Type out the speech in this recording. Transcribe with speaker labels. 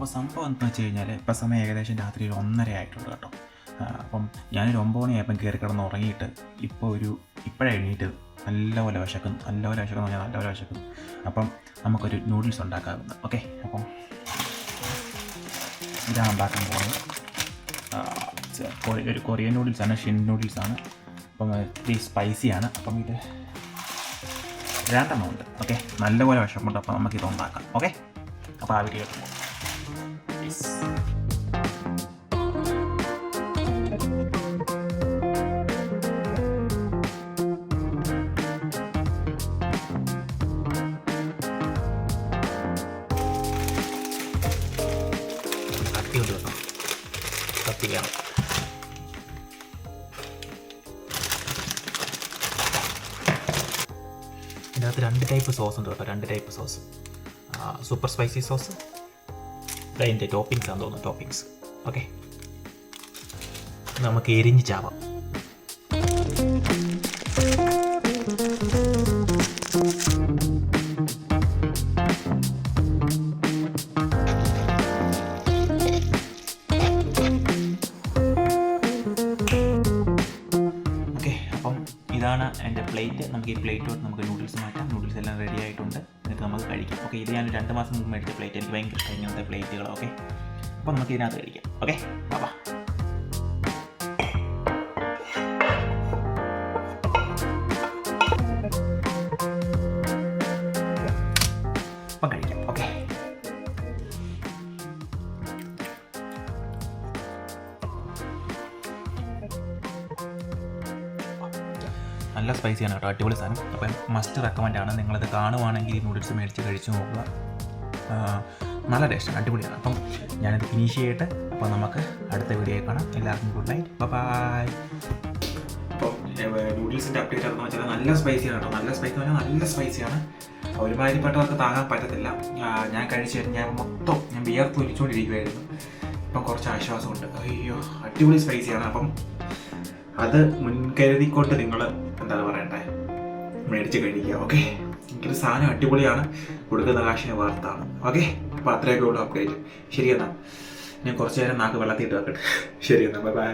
Speaker 1: അപ്പോൾ സംഭവം എന്താണെന്ന് വെച്ച് കഴിഞ്ഞാൽ ഇപ്പോൾ സമയം ഏകദേശം രാത്രി ഒരു 1:30 ആയിട്ടുണ്ട് കേട്ടോ. അപ്പം ഞാനൊരു 9 മണിയായപ്പം കയറി കിടന്ന് ഉറങ്ങിയിട്ട് ഇപ്പോഴാണ് എണീറ്റത്. നല്ലപോലെ വിശക്കുന്നു പറഞ്ഞാൽ നല്ലപോലെ വിശക്കുന്നു. അപ്പം നമുക്കൊരു നൂഡിൽസ് ഉണ്ടാക്കാവുന്നത്. ഓക്കെ, അപ്പം ഇതാണ് ഉണ്ടാക്കാൻ പോകുന്നത്. ഒരു കൊറിയൻ നൂഡിൽസാണ്, ഷിൻ നൂഡിൽസാണ്. അപ്പം ഇത്തിരി സ്പൈസിയാണ്. അപ്പം ഇത് 2 എണ്ണം ഉണ്ട്. ഓക്കെ, നല്ലപോലെ വിശപ്പുണ്ട്. അപ്പോൾ നമുക്കിത് ഉണ്ടാക്കാം. ഓക്കെ, അപ്പോൾ ആ വീഡിയോ പോകും. കത്തിയുണ്ട് കേട്ടോ, കത്തിക്കണം. ഇതിനകത്ത് 2 ടൈപ്പ് സോസ് ഉണ്ട് കേട്ടോ, 2 type sauce. Super spicy sauce, അതിൻ്റെ ടോപ്പിങ്സ് ആണെന്ന് തോന്നുന്നു, ടോപ്പിങ്സ്. ഓക്കെ, നമുക്ക് എരിഞ്ഞ് ചാവാം. ഇതാണ് എൻ്റെ പ്ലേറ്റ്. നമുക്ക് ഈ പ്ലേറ്റോട്ട് നമുക്ക് നൂഡിൽസ് മാറ്റാം. നൂഡിൽസ് എല്ലാം റെഡി ആയിട്ടുണ്ട്. എന്നിട്ട് നമുക്ക് കഴിക്കാം. ഓക്കെ, ഇത് ഞാൻ 2 മാസം മുമ്പ് മേടിച്ച പ്ലേറ്റ്. എനിക്ക് ഭയങ്കര ഇഷ്ടം ഇങ്ങനത്തെ പ്ലേറ്റുകൾ. ഓക്കെ, അപ്പോൾ നമുക്ക് ഇതിനകത്ത് കഴിക്കാം. ഓക്കെ, ബാ. അപ്പം കഴിക്കാം. ഓക്കെ, നല്ല സ്പൈസിയാണ് കേട്ടോ, അടിപൊളി സാധനം. അപ്പം മസ്റ്റ് റെക്കമെൻഡ് ആണ്. നിങ്ങളത് കാണുവാണെങ്കിൽ ഈ നൂഡിൽസ് മേടിച്ച് കഴിച്ച് നോക്കുക. നല്ല ടേസ്റ്റാണ്, അടിപൊളിയാണ്. അപ്പം ഞാനിത് ഫിനിഷ് ചെയ്യട്ടെ. അപ്പോൾ നമുക്ക് അടുത്ത വീഡിയോയിൽ കാണാം. എല്ലാവർക്കും ഗുഡ് നൈറ്റ്, ബൈ. അപ്പം നൂഡിൽസിൻ്റെ അപ്ഡേറ്റ് ആണെന്ന് വെച്ചാൽ നല്ല സ്പൈസിയാണ് കേട്ടോ. നല്ല സ്പൈസി എന്ന് പറഞ്ഞാൽ നല്ല സ്പൈസിയാണ്. ഒരുമാതിരിപ്പെട്ടവർക്ക് താങ്ങാൻ പറ്റത്തില്ല. ഞാൻ കഴിച്ച് ഞാൻ വിയർത്ത് ഒലിച്ചുകൊണ്ടിരിക്കുമായിരുന്നു. ഇപ്പം കുറച്ച് ആശ്വാസമുണ്ട്. അയ്യോ, അടിപൊളി സ്പൈസിയാണ്. അപ്പം അത് മുൻകരുതിക്കൊണ്ട് നിങ്ങൾ എന്താണ് പറയണ്ടേ, മേടിച്ച് കഴിക്കുക. ഓക്കെ, എനിക്കൊരു സാധനം അടിപൊളിയാണ്. കൊടുക്കുന്ന കാശിനെ വാർത്താണ്. ഓക്കെ, അപ്പോൾ അത്രയൊക്കെ ഉള്ളൂ അപ്ഡേറ്റ്. ശരി എന്നാൽ ഞാൻ കുറച്ച് നേരം നാക്ക് വെള്ളത്തിയിട്ട് വെക്കട്ടെ. ശരി എന്നാൽ ബൈ.